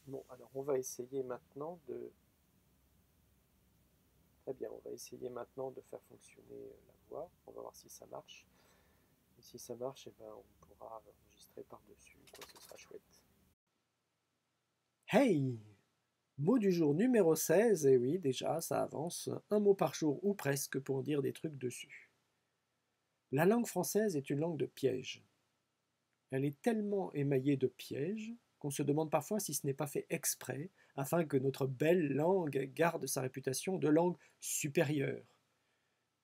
Bon, alors on va essayer maintenant de... Très bien, on va essayer maintenant de faire fonctionner la voix. On va voir si ça marche. Et si ça marche, eh ben, on pourra enregistrer par-dessus, quoi, ce sera chouette. Hey! Mot du jour numéro 16, et oui, déjà, ça avance. Un mot par jour ou presque pour dire des trucs dessus. La langue française est une langue de piège. Elle est tellement émaillée de pièges qu'on se demande parfois si ce n'est pas fait exprès afin que notre belle langue garde sa réputation de langue supérieure.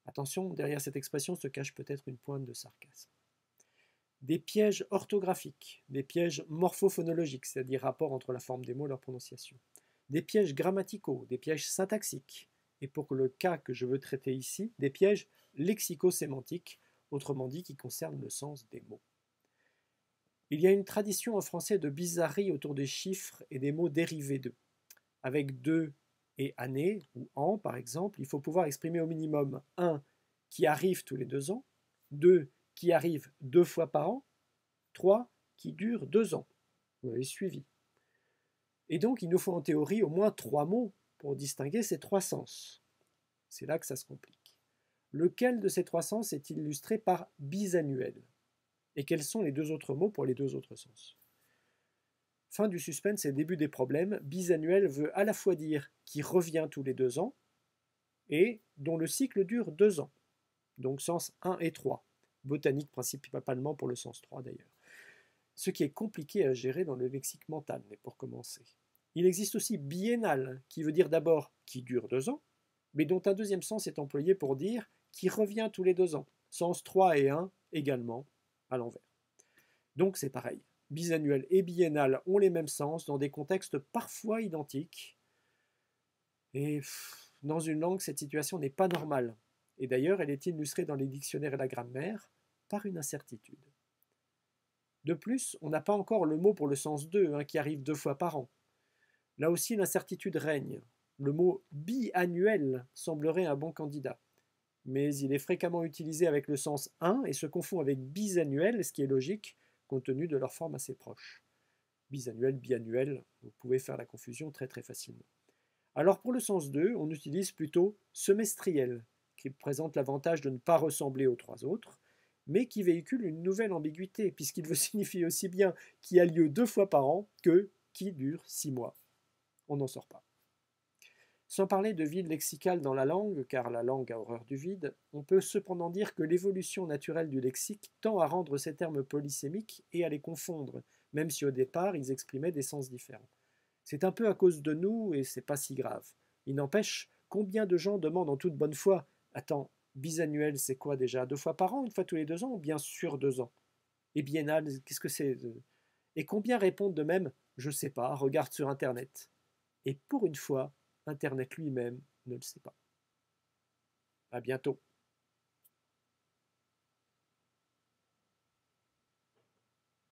Attention, derrière cette expression se cache peut-être une pointe de sarcasme. Des pièges orthographiques, des pièges morphophonologiques, c'est-à-dire rapport entre la forme des mots et leur prononciation, des pièges grammaticaux, des pièges syntaxiques, et pour le cas que je veux traiter ici, des pièges lexico-sémantiques, autrement dit qui concernent le sens des mots. Il y a une tradition en français de bizarrerie autour des chiffres et des mots dérivés d'eux. Avec deux et année ou an par exemple, il faut pouvoir exprimer au minimum un qui arrive tous les 2 ans, deux qui arrive 2 fois par an, trois qui dure 2 ans. Vous avez suivi. Et donc il nous faut en théorie au moins 3 mots pour distinguer ces 3 sens. C'est là que ça se complique. Lequel de ces 3 sens est illustré par bisannuel? Et quels sont les 2 autres mots pour les 2 autres sens? Fin du suspense et début des problèmes, bisannuel veut à la fois dire qui revient tous les 2 ans et dont le cycle dure 2 ans, donc sens 1 et 3, botanique principalement pour le sens 3 d'ailleurs. Ce qui est compliqué à gérer dans le lexique mental, mais pour commencer. Il existe aussi biennal, qui veut dire d'abord qui dure 2 ans, mais dont un deuxième sens est employé pour dire qui revient tous les 2 ans, sens 3 et 1 également à l'envers. Donc c'est pareil. Bisannuel et biennal ont les mêmes sens dans des contextes parfois identiques. Et dans une langue, cette situation n'est pas normale. Et d'ailleurs, elle est illustrée dans les dictionnaires et la grammaire par une incertitude. De plus, on n'a pas encore le mot pour le sens 2, qui arrive 2 fois par an. Là aussi, l'incertitude règne. Le mot biannuel semblerait un bon candidat. Mais il est fréquemment utilisé avec le sens 1 et se confond avec bisannuel, ce qui est logique, compte tenu de leur forme assez proche. Bisannuel, biannuel, vous pouvez faire la confusion très très facilement. Alors pour le sens 2, on utilise plutôt semestriel, qui présente l'avantage de ne pas ressembler aux 3 autres, mais qui véhicule une nouvelle ambiguïté, puisqu'il veut signifier aussi bien qui a lieu 2 fois par an que qui dure 6 mois. On n'en sort pas. Sans parler de vide lexical dans la langue, car la langue a horreur du vide, on peut cependant dire que l'évolution naturelle du lexique tend à rendre ces termes polysémiques et à les confondre, même si au départ ils exprimaient des sens différents. C'est un peu à cause de nous et c'est pas si grave. Il n'empêche, combien de gens demandent en toute bonne foi: attends, bisannuel c'est quoi déjà? 2 fois par an, une fois tous les 2 ans ou bien sur 2 ans? Et biennal, qu'est-ce que c'est? Et combien répondent de même: je sais pas, regarde sur internet. Et pour une fois, internet lui-même ne le sait pas. À bientôt.